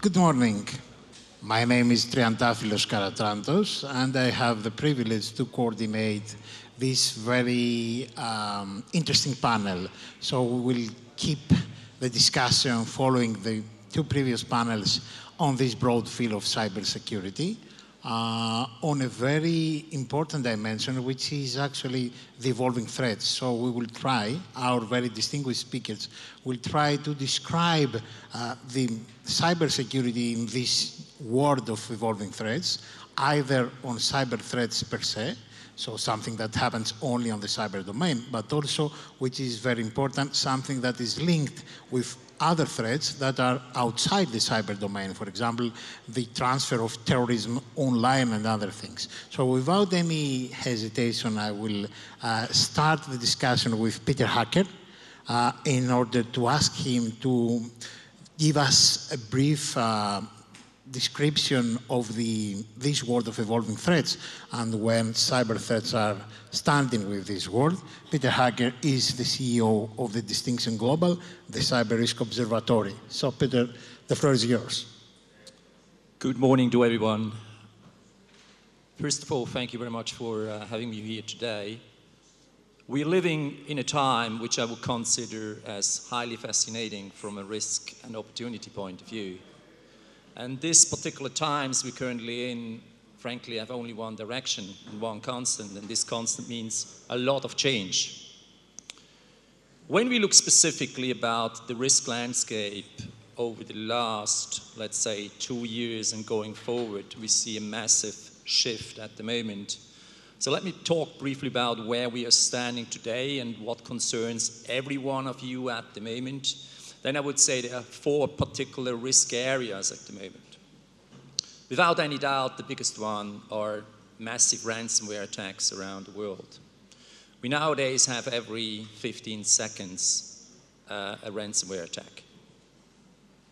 Good morning. My name is Triantafyllos Karatrantos, and I have the privilege to coordinate this very interesting panel. So we will keep the discussion following the two previous panels on this broad field of cybersecurity on a very important dimension, which is actually the evolving threats. So we will try, our very distinguished speakers will try to describe the cybersecurity in this world of evolving threats, either on cyber threats per se, so something that happens only on the cyber domain, but also, which is very important, something that is linked with other threats that are outside the cyber domain. For example, the transfer of terrorism online and other things. So without any hesitation, I will start the discussion with Peter Hacker in order to ask him to give us a brief description of this world of evolving threats and when cyber threats are standing with this world. Peter Hacker is the CEO of the Distinction Global, the Cyber Risk Observatory. So Peter, the floor is yours. Good morning to everyone. First of all, thank you very much for having me here today. We're living in a time which I would consider as highly fascinating from a risk and opportunity point of view. And these particular times we're currently in, frankly, have only one direction and one constant, and this constant means a lot of change. When we look specifically about the risk landscape over the last, let's say, 2 years and going forward, we see a massive shift at the moment. So let me talk briefly about where we are standing today and what concerns every one of you at the moment. Then I would say there are 4 particular risk areas at the moment. Without any doubt, the biggest one are massive ransomware attacks around the world. We nowadays have every 15 seconds a ransomware attack.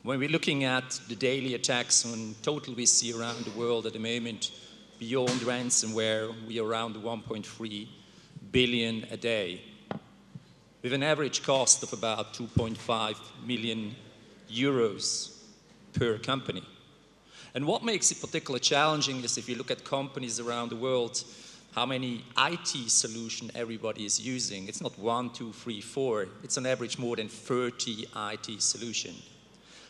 When we're looking at the daily attacks in total we see around the world at the moment, beyond ransomware, we are around 1.3 billion a day, with an average cost of about 2.5 million euros per company. And what makes it particularly challenging is if you look at companies around the world, how many IT solutions everybody is using. It's not 1, 2, 3, 4. It's on average more than 30 IT solutions.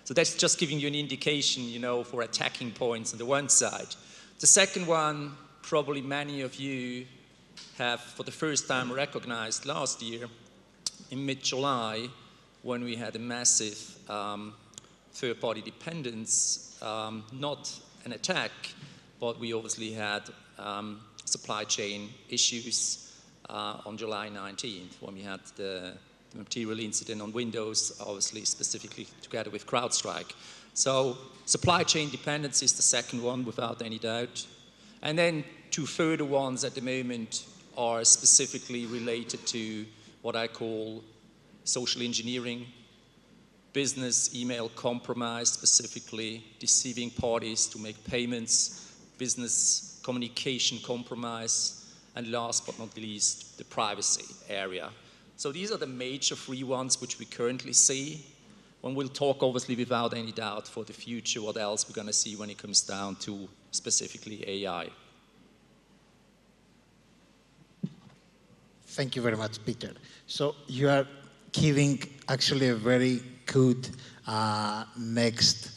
So that's just giving you an indication, you know, for attacking points on the one side. The second one, probably many of you have for the first time recognized last year, in mid-July, when we had a massive third-party dependence, not an attack, but we obviously had supply chain issues on July 19th, when we had the material incident on Windows, obviously specifically together with CrowdStrike. So supply chain dependence is the second one, without any doubt. And then 2 further ones at the moment are specifically related to what I call social engineering, business email compromise, specifically deceiving parties to make payments, business communication compromise, and last but not least, the privacy area. So these are the major 3 ones which we currently see. And we'll talk, obviously, without any doubt, for the future, what else we're going to see when it comes down to specifically AI. Thank you very much, Peter. So you are giving actually a very good next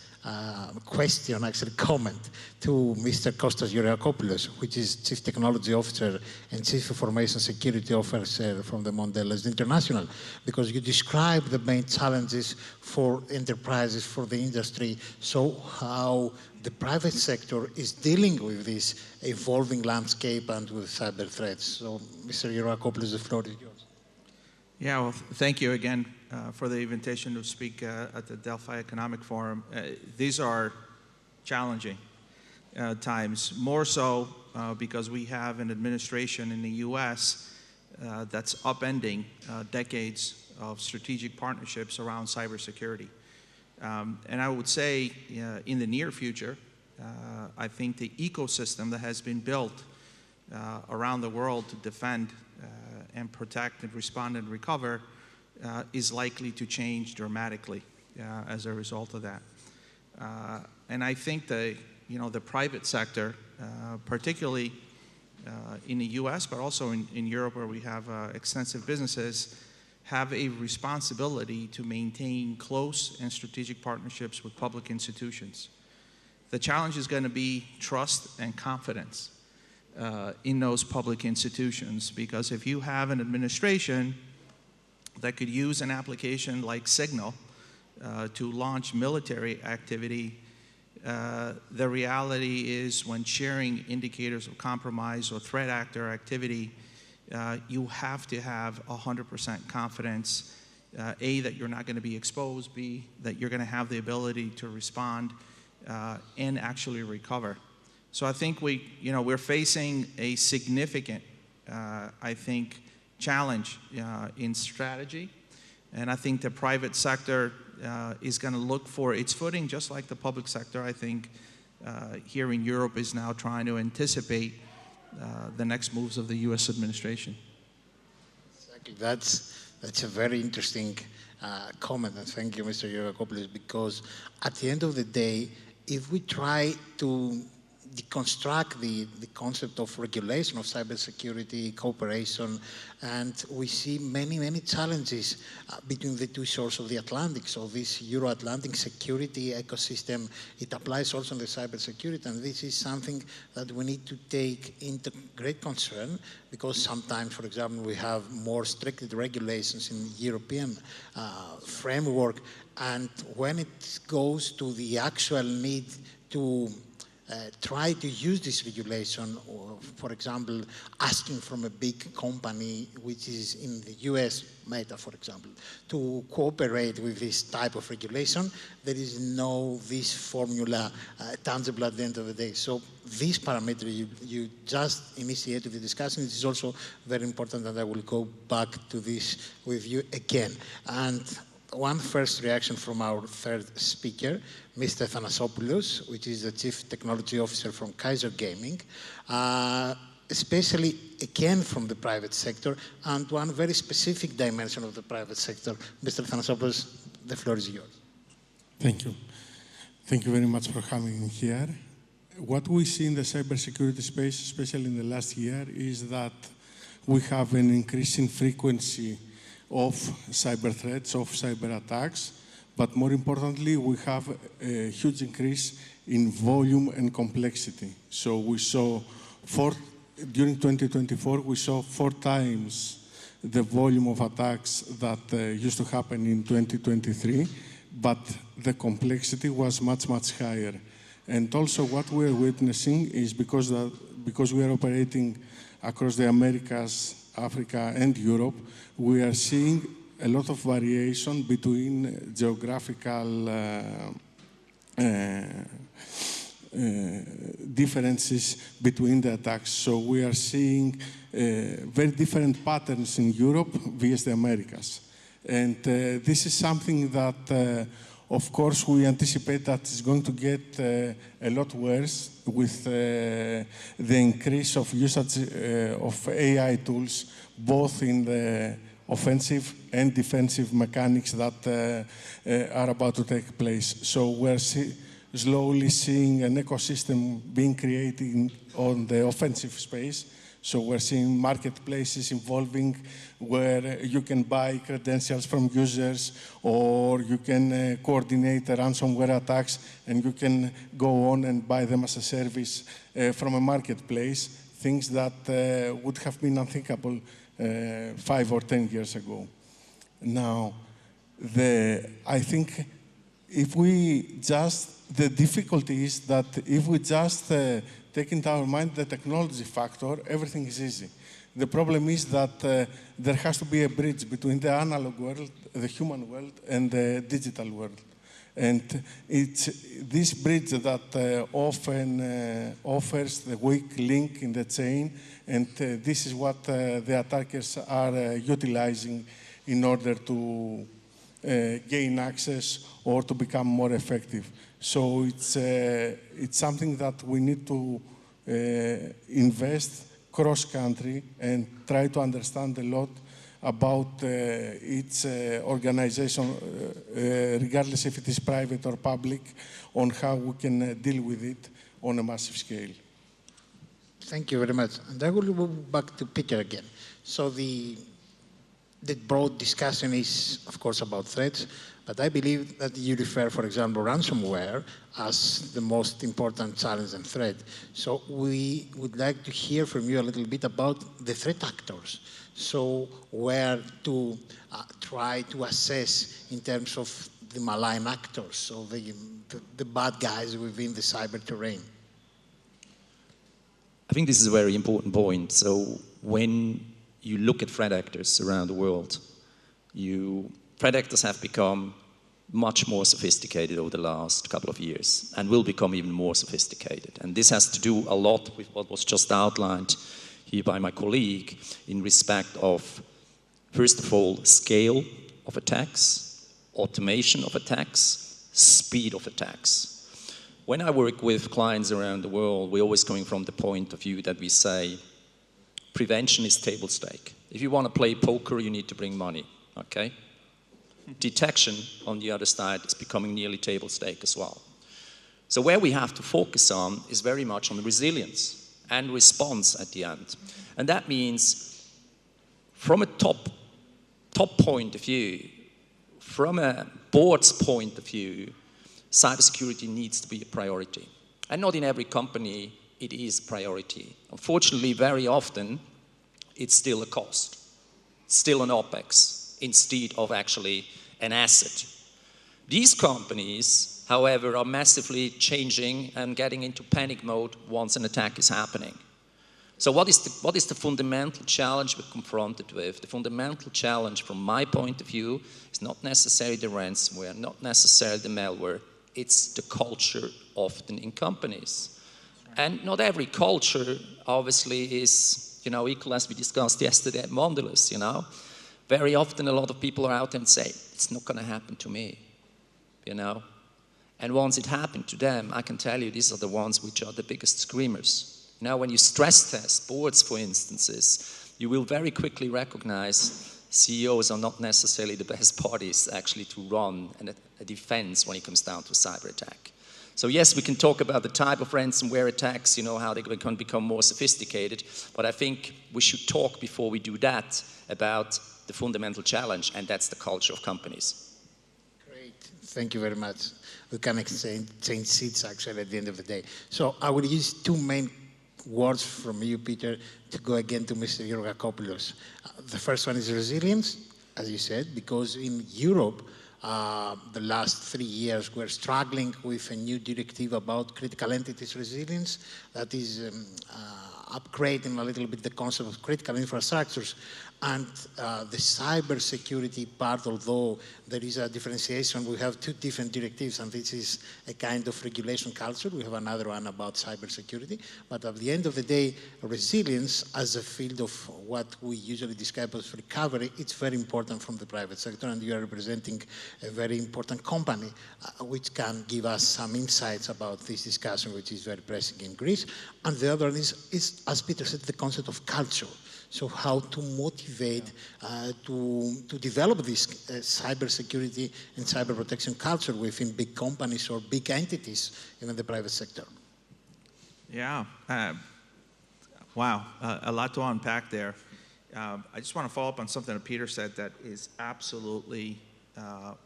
question, actually comment, to Mr. Kostas Georgakopoulos, which is Chief Technology Officer and Chief Information Security Officer from the Mondelēz International, because you describe the main challenges for enterprises, for the industry, so how the private sector is dealing with this evolving landscape and with cyber threats. So, Mr. Georgakopoulos, the floor is yours. Yeah, well, thank you again for the invitation to speak at the Delphi Economic Forum. These are challenging times, more so because we have an administration in the US that's upending decades of strategic partnerships around cybersecurity. And I would say in the near future, I think the ecosystem that has been built around the world to defend and protect and respond and recover is likely to change dramatically as a result of that. And I think the private sector, particularly in the US, but also in Europe where we have extensive businesses, have a responsibility to maintain close and strategic partnerships with public institutions. The challenge is going to be trust and confidence in those public institutions, because if you have an administration that could use an application like Signal to launch military activity, the reality is when sharing indicators of compromise or threat actor activity, you have to have 100% confidence, A, that you're not going to be exposed, B, that you're going to have the ability to respond and actually recover. So I think we're facing a significant, I think, challenge in strategy. And I think the private sector is going to look for its footing, just like the public sector. I think here in Europe is now trying to anticipate the next moves of the US administration. Exactly. That's a very interesting comment, and thank you, Mr. Georgakopoulos, because at the end of the day, if we try to deconstruct the concept of regulation of cybersecurity, cooperation, and we see many challenges between the two shores of the Atlantic. So this Euro-Atlantic security ecosystem, it applies also in the cybersecurity, and this is something that we need to take into great concern, because sometimes, for example, we have more strict regulations in European framework, and when it goes to the actual need to try to use this regulation, or, for example, asking from a big company, which is in the US, Meta, for example, to cooperate with this type of regulation, there is no this formula tangible at the end of the day. So this parameter you just initiated the discussion, it is also very important, and I will go back to this with you again. And one first reaction from our third speaker, Mr. Thanasopoulos, which is the Chief Technology Officer from Kaizen Gaming, especially again from the private sector, and one very specific dimension of the private sector. Mr. Thanasopoulos, the floor is yours. Thank you. Thank you very much for having me here. What we see in the cybersecurity space, especially in the last year, is that we have an increasing frequency of cyber threats, of cyber attacks, but more importantly, we have a huge increase in volume and complexity. So we saw during 2024, we saw 4 times the volume of attacks that used to happen in 2023, but the complexity was much higher. And also what we're witnessing is because we are operating across the Americas, Africa, and Europe, we are seeing a lot of variation between geographical differences between the attacks. So we are seeing very different patterns in Europe versus the Americas. And this is something that, of course, we anticipate that it's going to get a lot worse with the increase of usage of AI tools, both in the offensive and defensive mechanics that are about to take place. So we're slowly seeing an ecosystem being created on the offensive space. So we're seeing marketplaces evolving where you can buy credentials from users, or you can coordinate ransomware attacks, and you can go on and buy them as a service from a marketplace, things that would have been unthinkable 5 or 10 years ago. Now, I think the difficulty is that if we just take into our mind the technology factor, everything is easy. The problem is that there has to be a bridge between the analog world, the human world, and the digital world. And it's this bridge that often offers the weak link in the chain, and this is what the attackers are utilizing in order to gain access or to become more effective. So it's something that we need to invest cross-country and try to understand a lot about each organization, regardless if it is private or public, on how we can deal with it on a massive scale. Thank you very much. And I will move back to Peter again. So the broad discussion is, of course, about threats, but I believe that you refer, for example, ransomware as the most important challenge and threat. So we would like to hear from you a little bit about the threat actors. So where to try to assess in terms of the malign actors, so the bad guys within the cyber terrain. I think this is a very important point. So when you look at threat actors around the world, threat actors have become much more sophisticated over the last couple of years and will become even more sophisticated. And this has to do a lot with what was just outlined here by my colleague in respect of, first of all, scale of attacks, automation of attacks, speed of attacks. When I work with clients around the world, we're always coming from the point of view that we say, prevention is table stake. If you want to play poker, you need to bring money, okay? Detection, on the other side, is becoming nearly table stake as well. So where we have to focus on is very much on the resilience and response at the end. And that means, from a top point of view, from a board's point of view, cybersecurity needs to be a priority. And not in every company it is a priority. Unfortunately, very often, it's still a cost, still an OPEX, instead of actually an asset. These companies, however, are massively changing and getting into panic mode once an attack is happening. So what is the fundamental challenge we're confronted with? The fundamental challenge from my point of view is not necessarily the ransomware, not necessarily the malware, it's the culture often in companies. And not every culture obviously is, equal as we discussed yesterday at Mondelēz, Very often a lot of people are out there and say, it's not going to happen to me, And once it happened to them, I can tell you these are the ones which are the biggest screamers. When you stress test boards, for instances, you will very quickly recognize CEOs are not necessarily the best parties actually to run a defense when it comes down to a cyber attack. So yes, we can talk about the type of ransomware attacks, how they can become more sophisticated, but I think we should talk before we do that about the fundamental challenge, and that's the culture of companies. Great, thank you very much. We can change seats actually at the end of the day. So I will use two main words from you, Peter, to go again to Mr. Georgakopoulos. The first one is resilience, as you said, because in Europe, the last 3 years, we're struggling with a new directive about critical entities resilience that is upgrading a little bit the concept of critical infrastructures. And the cybersecurity part, although there is a differentiation, we have two different directives, and this is a kind of regulation culture. We have another one about cybersecurity. But at the end of the day, resilience as a field of what we usually describe as recovery, it's very important from the private sector, and you are representing a very important company which can give us some insights about this discussion, which is very pressing in Greece. And the other one is, as Peter said, the concept of culture. So how to motivate to develop this cybersecurity and cyber protection culture within big companies or big entities in the private sector? Yeah, wow, a lot to unpack there. I just want to follow up on something that Peter said that is absolutely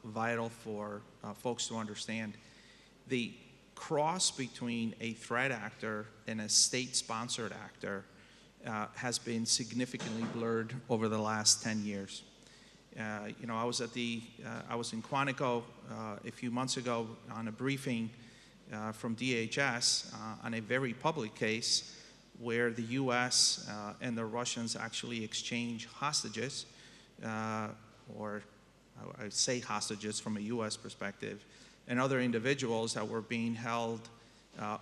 vital for folks to understand. The cross between a threat actor and a state-sponsored actor has been significantly blurred over the last 10 years. I was in Quantico a few months ago on a briefing from DHS on a very public case where the US and the Russians actually exchange hostages, or I would say hostages from a US perspective, and other individuals that were being held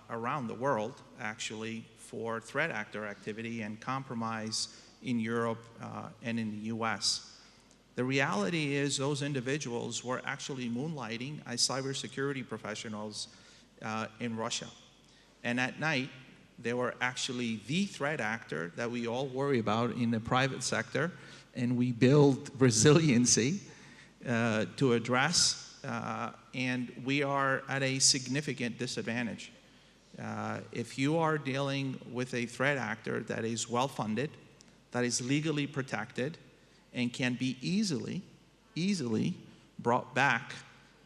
around the world, actually, for threat actor activity and compromise in Europe and in the US. The reality is those individuals were actually moonlighting as cybersecurity professionals in Russia. And at night, They were actually the threat actor that we all worry about in the private sector, and we build resiliency to address, and we are at a significant disadvantage. If you are dealing with a threat actor that is well-funded, that is legally protected, and can be easily brought back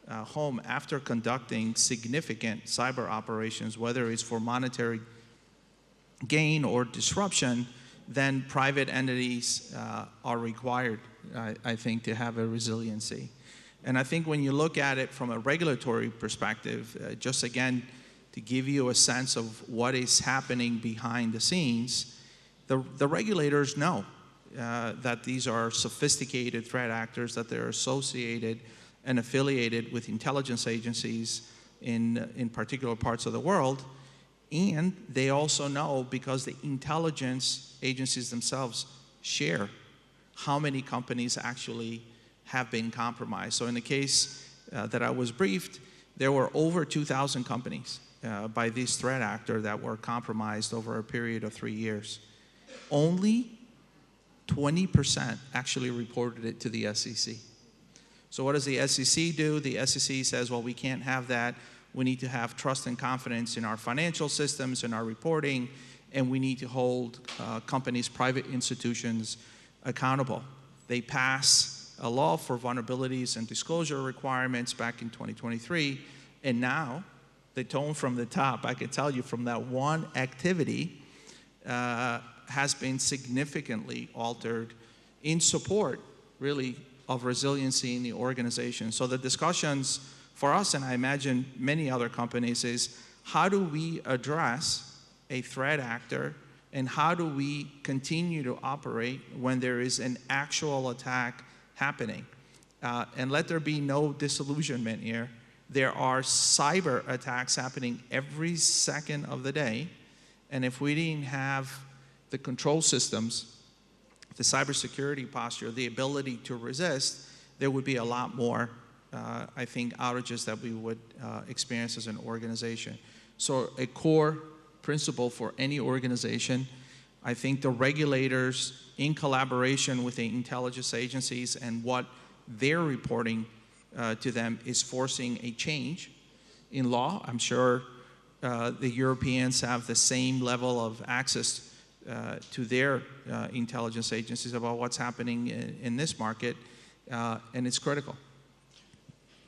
home after conducting significant cyber operations, whether it's for monetary gain or disruption, then private entities are required, I think, to have a resiliency. And I think when you look at it from a regulatory perspective, just again, to give you a sense of what is happening behind the scenes, the regulators know that these are sophisticated threat actors, that they're associated and affiliated with intelligence agencies in particular parts of the world. And they also know, because the intelligence agencies themselves share how many companies actually have been compromised. So in the case that I was briefed, there were over 2,000 companies by this threat actor that were compromised over a period of 3 years. Only 20% actually reported it to the SEC. So what does the SEC do? The SEC says, well, we can't have that. We need to have trust and confidence in our financial systems, in our reporting, and we need to hold companies, private institutions accountable. They pass a law for vulnerabilities and disclosure requirements back in 2023, and now the tone from the top, I can tell you from that one activity, has been significantly altered in support, really, of resiliency in the organization. So the discussions for us, and I imagine many other companies, is how do we address a threat actor, and how do we continue to operate when there is an actual attack happening? And let there be no disillusionment here. There are cyber attacks happening every second of the day, and if we didn't have the control systems, the cybersecurity posture, the ability to resist, there would be a lot more, I think, outages that we would experience as an organization. So a core principle for any organization, I think the regulators, in collaboration with the intelligence agencies and what they're reporting to them, is forcing a change in law. I'm sure the Europeans have the same level of access to their intelligence agencies about what's happening in this market, and it's critical.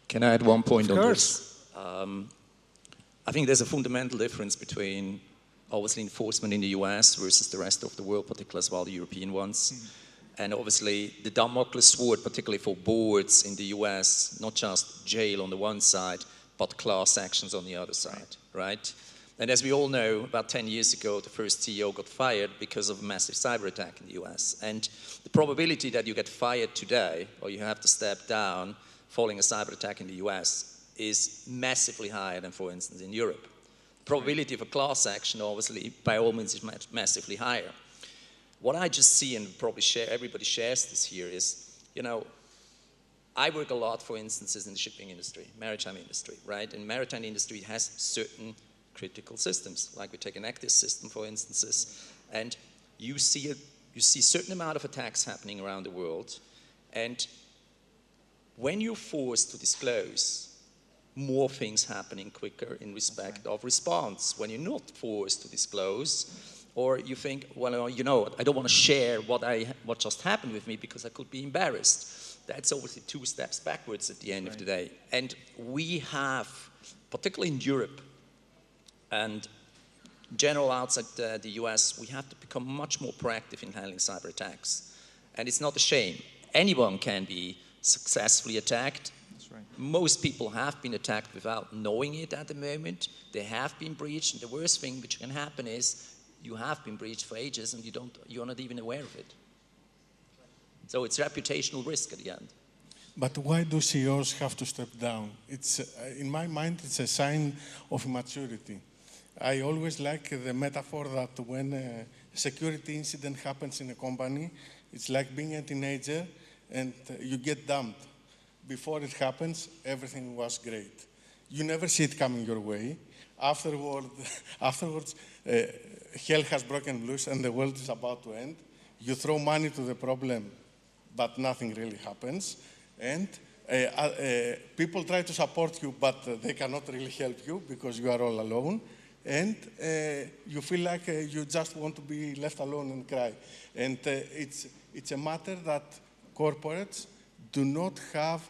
Can I add one point on this? I think there's a fundamental difference between, obviously, enforcement in the US versus the rest of the world, particularly as well the European ones. And obviously, the Damocles sword, particularly for boards in the US, not just jail on the one side, but class actions on the other side, right? And as we all know, about 10 years ago, the first CEO got fired because of a massive cyber attack in the US. And the probability that you get fired today, or you have to step down following a cyber attack in the US, is massively higher than, for instance, in Europe. The probability of a class action, obviously, by all means, is massively higher. What I just see, and probably everybody shares this here, is, you know, I work a lot, for instances, in the shipping industry, maritime industry, right? And maritime industry has certain critical systems, like we take an active system, for instances, and you see a certain amount of attacks happening around the world, and when you're forced to disclose, more things happening quicker in respect of response. When you're not forced to disclose, or you think, well, you know, I don't want to share what just happened with me because I could be embarrassed. That's obviously 2 steps backwards at the end of the day. And we have, particularly in Europe, and in general outside the US, we have to become much more proactive in handling cyber attacks. And it's not a shame. Anyone can be successfully attacked. That's right. Most people have been attacked without knowing it at the moment. They have been breached, and the worst thing which can happen is you have been breached for ages and you're not even aware of it. So it's reputational risk at the end. But why do CEOs have to step down? It's, in my mind, it's a sign of immaturity. I always like the metaphor that when a security incident happens in a company, it's like being a teenager and you get dumped. Before it happens, everything was great. You never see it coming your way. Afterwards, hell has broken loose and the world is about to end. You throw money to the problem, but nothing really happens. And people try to support you, but they cannot really help you because you are all alone. And you feel like you just want to be left alone and cry. And it's a matter that corporates do not have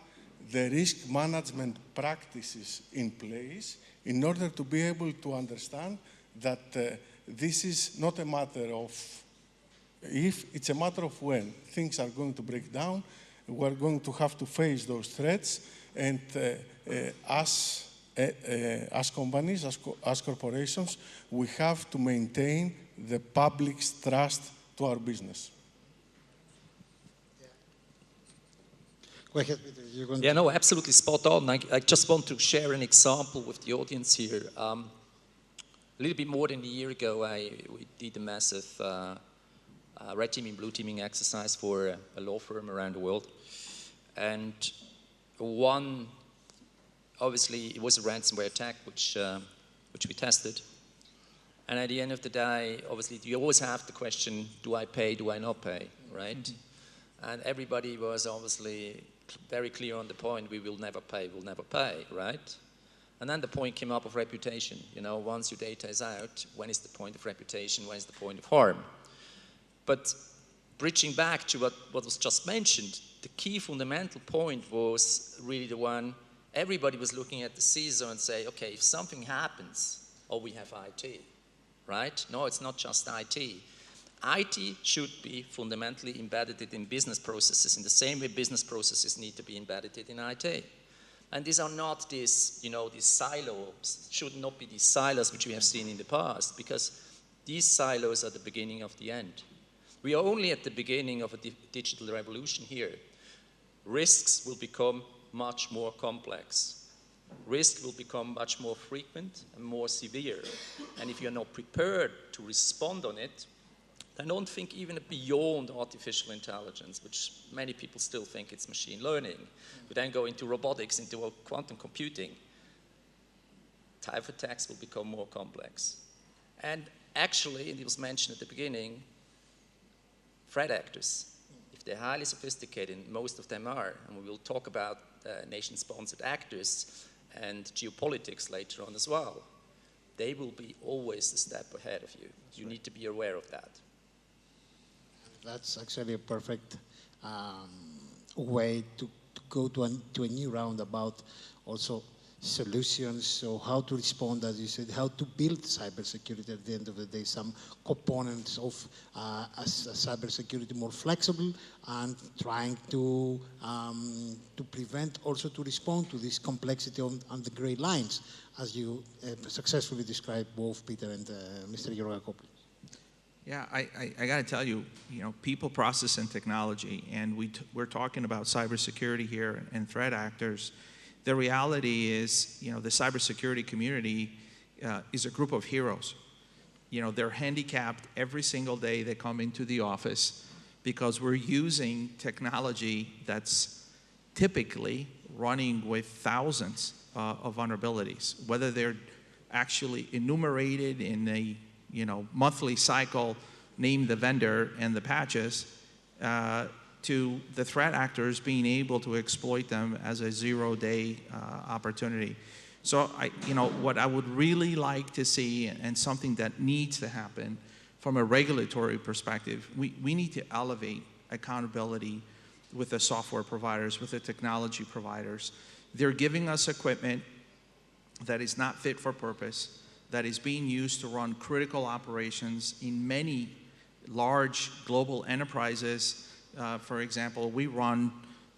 the risk management practices in place in order to be able to understand that this is not a matter of if, it's a matter of when. Things are going to break down, we're going to have to face those threats, and as companies, as corporations, we have to maintain the public's trust to our business. Go ahead, Peter. You're going Yeah, no, absolutely spot on. I just want to share an example with the audience here. A little bit more than a year ago, we did a massive red teaming, blue teaming exercise for a law firm around the world. And obviously, it was a ransomware attack, which we tested. And at the end of the day, obviously, you always have the question, do I pay, do I not pay, right? Mm-hmm. And everybody was obviously very clear on the point, we will never pay, right? And then the point came up of reputation. You know, once your data is out, when is the point of reputation, when is the point of harm? But bridging back to what was just mentioned, the key fundamental point was really the one, everybody was looking at the CISO and say, okay, if something happens, we have IT, right? No, it's not just IT. IT should be fundamentally embedded in business processes in the same way business processes need to be embedded in IT. And these are not these, these silos, should not be these silos which we have seen in the past, because these silos are the beginning of the end. We are only at the beginning of a digital revolution here. Risks will become much more complex. Risk will become much more frequent and more severe. And if you're not prepared to respond on it, I don't think even beyond artificial intelligence, which many people still think it's machine learning. We then go into robotics, into quantum computing. Type of attacks will become more complex. And actually, and it was mentioned at the beginning, threat actors, if they're highly sophisticated, and most of them are, and we will talk about nation-sponsored actors and geopolitics later on as well, they will be always a step ahead of you. You need to be aware of that. That's actually a perfect way to go to a new round about also solutions, so how to respond, as you said, how to build cybersecurity at the end of the day, some components of cybersecurity more flexible and trying to prevent, also to respond to this complexity on the gray lines, as you successfully described both Peter and Mr. Georgakopoulos. Yeah, I got to tell you, people, process, and technology, and we're talking about cybersecurity here and threat actors. The reality is, the cybersecurity community is a group of heroes. They're handicapped every single day they come into the office because we're using technology that's typically running with thousands of vulnerabilities, whether they're actually enumerated in a monthly cycle, name the vendor and the patches, to the threat actors being able to exploit them as a zero-day opportunity. So what I would really like to see, and something that needs to happen from a regulatory perspective, we need to elevate accountability with the software providers, with the technology providers. They're giving us equipment that is not fit for purpose, that is being used to run critical operations in many large global enterprises. For example, we run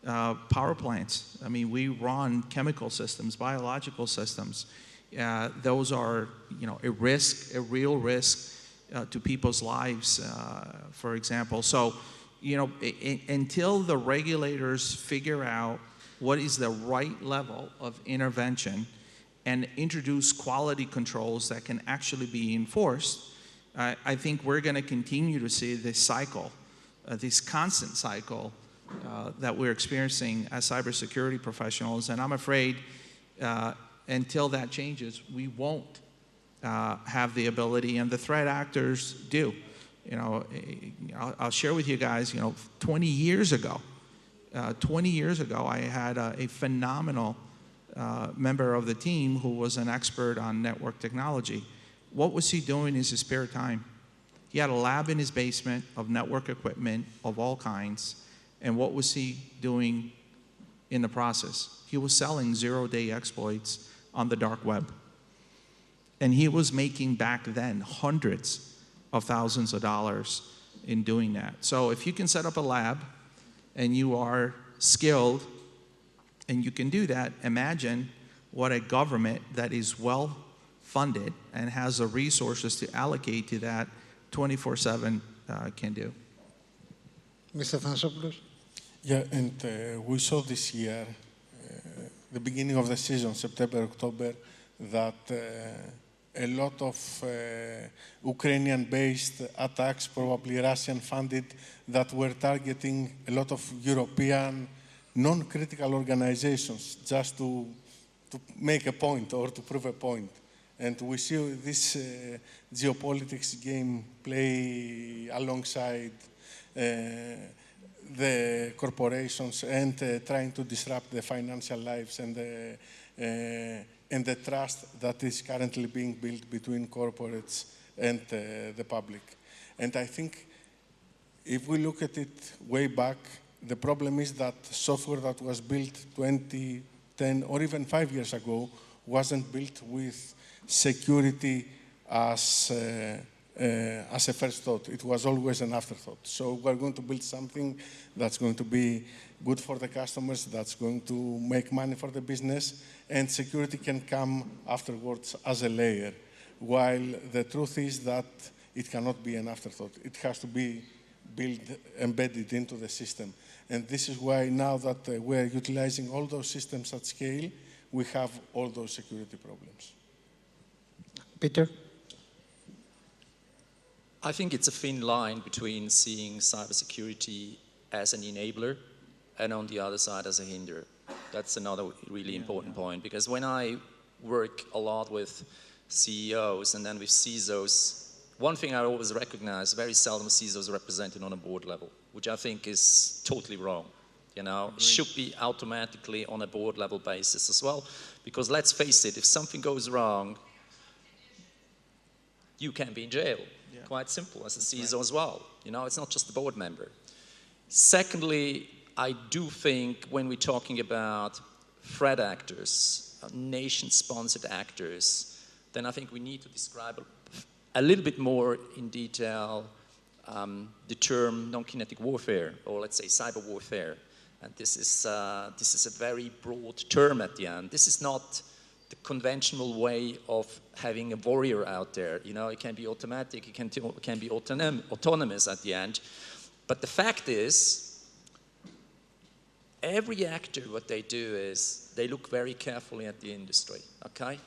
power plants. I mean, we run chemical systems, biological systems. Those are, a risk, a real risk to people's lives, for example. So, until the regulators figure out what is the right level of intervention and introduce quality controls that can actually be enforced, I think we're going to continue to see this cycle, this constant cycle that we're experiencing as cybersecurity professionals. And I'm afraid until that changes, we won't have the ability, and the threat actors do. You know, I'll share with you guys, 20 years ago, I had a phenomenal member of the team who was an expert on network technology. What was he doing in his spare time? He had a lab in his basement of network equipment of all kinds. And what was he doing in the process? He was selling zero-day exploits on the dark web. And he was making back then hundreds of thousands of dollars in doing that. So if you can set up a lab and you are skilled and you can do that, imagine what a government that is well funded and has the resources to allocate to that 24/7 can do. Mr. Thanasopoulos? Yeah, and we saw this year, the beginning of the season, September, October, that a lot of Ukrainian-based attacks, probably Russian-funded, that were targeting a lot of European non-critical organizations just to make a point or to prove a point. And we see this geopolitics game play alongside the corporations and trying to disrupt the financial lives and the trust that is currently being built between corporates and the public. And I think if we look at it way back, the problem is that software that was built 20, 10, or even 5 years ago wasn't built with security as a first thought. It was always an afterthought. So we're going to build something that's going to be good for the customers, that's going to make money for the business, and security can come afterwards as a layer. While the truth is that it cannot be an afterthought. It has to be built, embedded into the system. And this is why now that we're utilizing all those systems at scale, we have all those security problems. Peter? I think it's a thin line between seeing cybersecurity as an enabler and on the other side as a hinder. That's another really important point, because when I work a lot with CEOs and then with CISOs, one thing I always recognize, very seldom CISOs are represented on a board level, which I think is totally wrong. You know, it should be automatically on a board level basis as well, because let's face it, if something goes wrong, you can be in jail. Yeah. Quite simple, as a CISO as well. You know, it's not just the board member. Secondly, I do think when we're talking about threat actors, nation-sponsored actors, then I think we need to describe a little bit more in detail the term non-kinetic warfare, or let's say cyber warfare. And this is a very broad term at the end. This is not the conventional way of having a warrior out there. You know, it can be automatic, it can be autonomous at the end. But the fact is, every actor, what they do is they look very carefully at the industry, okay?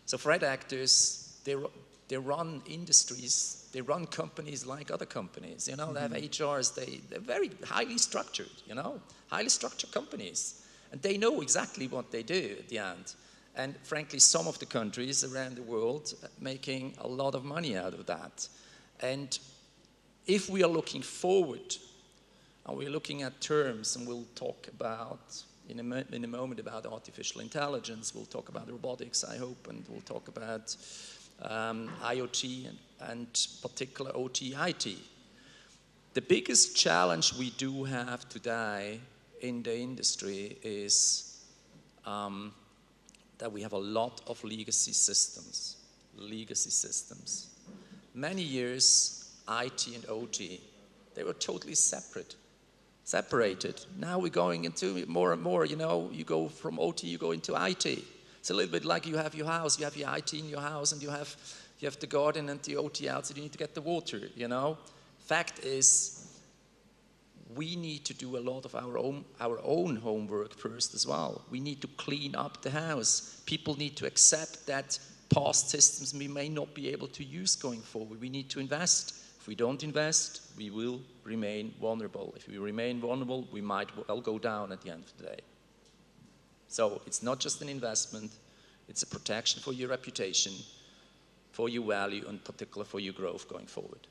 So threat actors, they run industries, they run companies like other companies, you know, they have HRs, they're very highly structured, you know, highly structured companies. And they know exactly what they do at the end. And frankly, some of the countries around the world are making a lot of money out of that. And if we are looking forward, and we're looking at terms, and we'll talk about, in a moment, about artificial intelligence, we'll talk about robotics, I hope, and we'll talk about IoT and particular OT, IT. The biggest challenge we do have today in the industry is that we have a lot of legacy systems. Many years, IT and OT, they were totally separated. Now we're going into more and more, you know, you go from OT, you go into IT. It's a little bit like you have your house, you have your IT in your house, and you have the garden and the OT outside, you need to get the water, you know. Fact is, we need to do a lot of our own homework first as well. We need to clean up the house. People need to accept that past systems we may not be able to use going forward. We need to invest. If we don't invest, we will remain vulnerable. If we remain vulnerable, we might well go down at the end of the day. So it's not just an investment, it's a protection for your reputation, for your value, and particular for your growth going forward.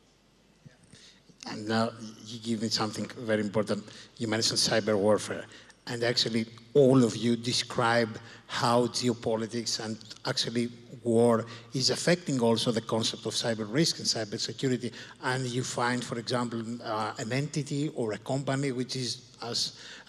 And now you give me something very important. You mentioned cyber warfare. And actually, all of you describe how geopolitics and actually war is affecting also the concept of cyber risk and cyber security. And you find, for example, an entity or a company which is, as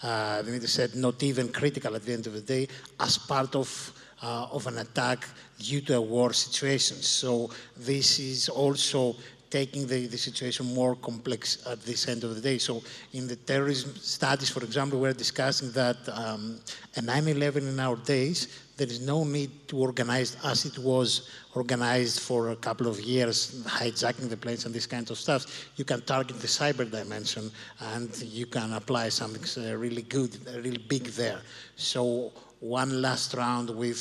Dimitris said, not even critical at the end of the day, as part of an attack due to a war situation. So this is also taking the situation more complex at this end of the day. So in the terrorism studies, for example, we're discussing that a 9/11 in our days, there is no need to organize as it was organized for a couple of years, hijacking the planes and this kind of stuff. You can target the cyber dimension and you can apply something really good, really big there. So one last round with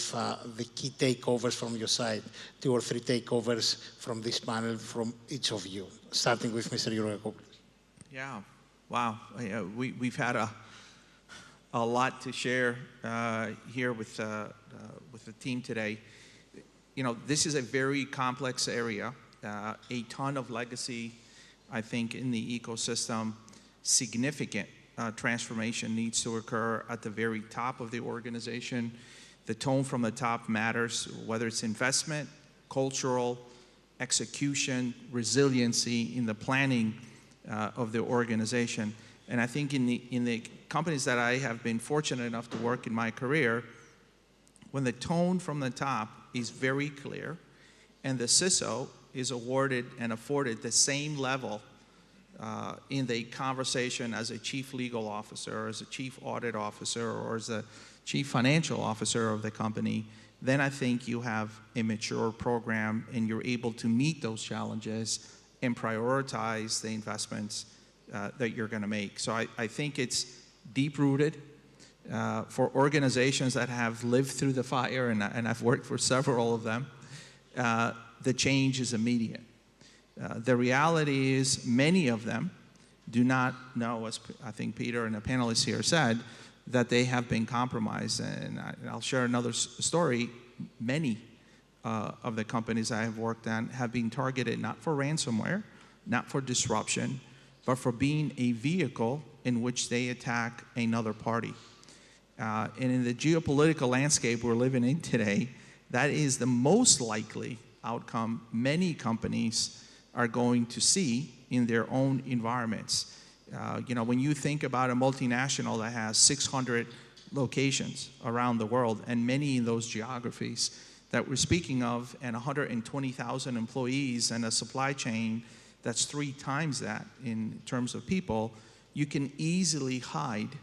the key takeovers from your side, 2 or 3 takeovers from this panel from each of you, starting with Mr. Georgakopoulos. Yeah, wow. We've had a lot to share here with the team today. You know, this is a very complex area, a ton of legacy, I think, in the ecosystem, significant transformation needs to occur at the very top of the organization. The tone from the top matters, whether it's investment, cultural, execution, resiliency in the planning of the organization. And I think in the companies that I have been fortunate enough to work in my career, when the tone from the top is very clear and the CISO is awarded and afforded the same level in the conversation as a chief legal officer, or as a chief audit officer, or as a chief financial officer of the company, then I think you have a mature program and you're able to meet those challenges and prioritize the investments that you're going to make. So I think it's deep-rooted for organizations that have lived through the fire, and I've worked for several of them. The change is immediate. The reality is many of them do not know, as I think Peter and the panelists here said, that they have been compromised. And I'll share another story. Many of the companies I have worked on have been targeted not for ransomware, not for disruption, but for being a vehicle in which they attack another party. And in the geopolitical landscape we're living in today, that is the most likely outcome many companies are going to see in their own environments. You know, when you think about a multinational that has 600 locations around the world, and many in those geographies that we're speaking of, and 120,000 employees and a supply chain that's 3 times that in terms of people, you can easily hide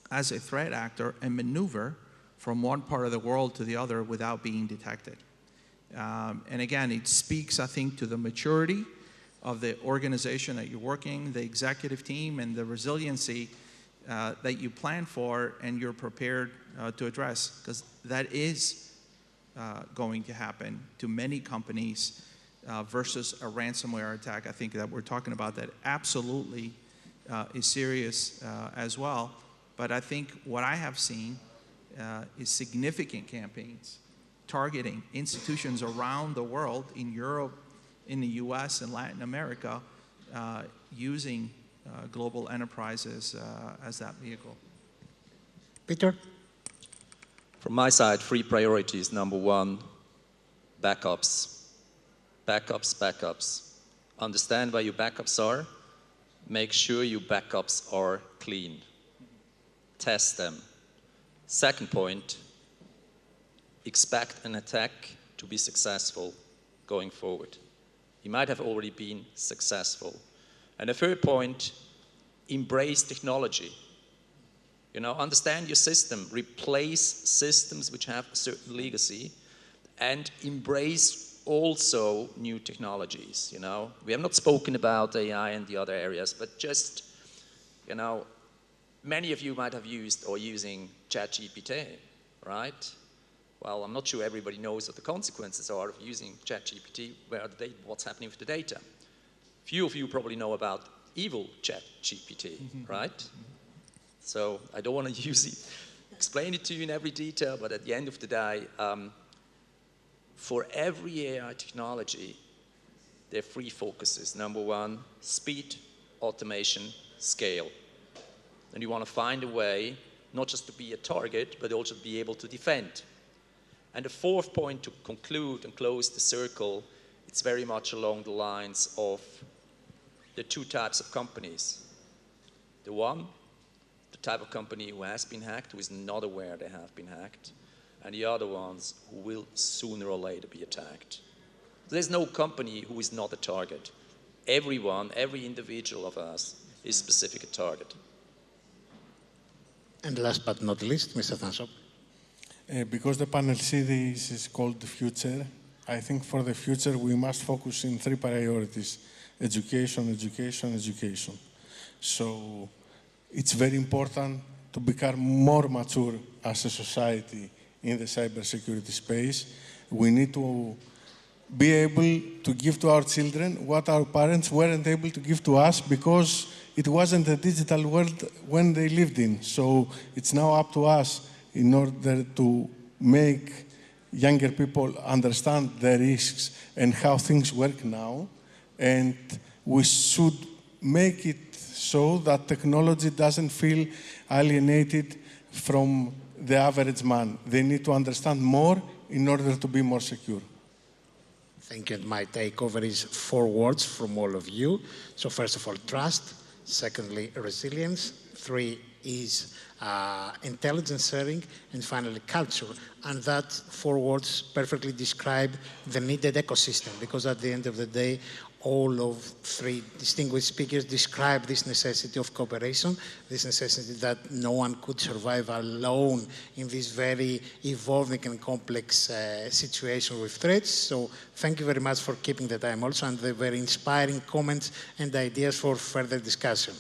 as a threat actor and maneuver from one part of the world to the other without being detected. And again, it speaks, I think, to the maturity of the organization that you're working, the executive team, and the resiliency that you plan for and you're prepared to address, because that is going to happen to many companies versus a ransomware attack. I think that we're talking about that absolutely is serious as well. But I think what I have seen is significant campaigns targeting institutions around the world, in Europe, in the US, and Latin America, using global enterprises as that vehicle. Peter? From my side, 3 priorities. Number 1, backups. Backups, backups. Understand where your backups are. Make sure your backups are clean. Test them. Second point, expect an attack to be successful going forward. You might have already been successful. And the third point, embrace technology. You know, understand your system, replace systems which have a certain legacy, and embrace also new technologies. You know, we have not spoken about AI and the other areas, but just, you know, many of you might have used or using ChatGPT, right? Well, I'm not sure everybody knows what the consequences are of using ChatGPT, what's happening with the data. Few of you probably know about evil ChatGPT, right? So I don't want to explain it to you in every detail, but at the end of the day, For every AI technology, there are 3 focuses. Number 1, speed, automation, scale. And you want to find a way not just to be a target, but also to be able to defend. And the 4th point, to conclude and close the circle, it's very much along the lines of the 2 types of companies. The one, the type of company who has been hacked, who is not aware they have been hacked, and the other ones who will sooner or later be attacked. There's no company who is not a target. Everyone, every individual of us is specific a target. And last but not least, Mr. Thanasopoulos. Because the panel series is called The Future, I think for the future we must focus in 3 priorities: education, education, education. So it's very important to become more mature as a society in the cybersecurity space. We need to be able to give to our children what our parents weren't able to give to us because it wasn't a digital world when they lived in. So it's now up to us in order to make younger people understand the risks and how things work now. And we should make it so that technology doesn't feel alienated from the average man. They need to understand more in order to be more secure. Thank you. And my takeover is 4 words from all of you. So first of all, trust. Secondly, resilience. 3 is intelligence sharing. And finally, culture. And that 4 words perfectly describe the needed ecosystem, because at the end of the day, all of 3 distinguished speakers describe this necessity of cooperation, this necessity that no one could survive alone in this very evolving and complex situation with threats. So thank you very much for keeping the time also, and the very inspiring comments and ideas for further discussion.